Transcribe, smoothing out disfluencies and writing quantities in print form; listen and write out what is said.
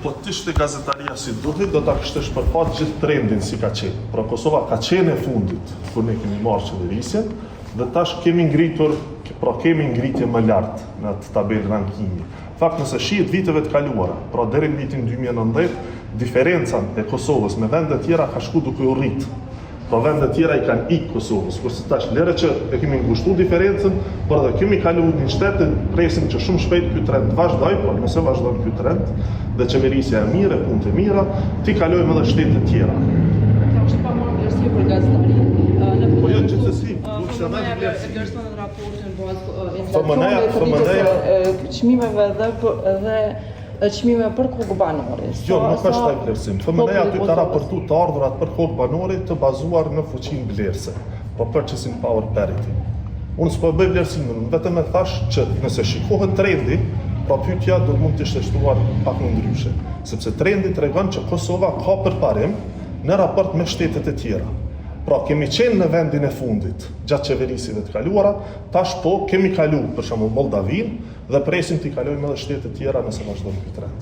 Po të ishte gazetaria si duhet, do ta kështesh përfat gjithë trendin si ka qenë. Pra Kosova ka qenë e fundit, kur ne kemi marrë qeverisjen, dhe tash kemi ngritur, pra kemi ngritje më lartë në atë tabelë rankingi. Fakt nëse shihet viteve të kaluara, pra deri në vitin 2019, diferenca e Kosovës me vende tjera ka shku duke u rrit. Pra vende tjera i kanë ikë Kosovës, kurse tash lere që e kemi ngushtu diferencën, por edhe kemi kalu një shtetë, presim që shumë shpejt ky trend vazhdoj, por nëse vazhdojnë ky trend, dhe qeverisja e mire, punët e mira, ti kalojmë edhe shtetet tjera. Ka është pa marrë vlerësi për gazetari. Po jo, gjithsesi, duhet se edhe vlerëson edhe raportin bazë çmimeve dhe çmime për kokë banore. Jo, nuk është taj vlerësim. FMN-ja aty ka raportu të ardhurat për kokë banore të bazuar në fuqinë vlerëse, po purchasing power parity. Unë s'po bëj vlerësimin, vetëm e thash që nëse shikohet trendi, pra pyetja do mund të ishte shtuar pak më ndryshe, sepse trendi tregon që Kosova ka përparim në raport me shtetet e tjera. Pra kemi qenë në vendin e fundit gjatë qeverisive të kaluara, tash po kemi kalu për shembull Moldavin dhe presim t'i kalojmë edhe shtetet tjera nëse vazhdojmë ky trend.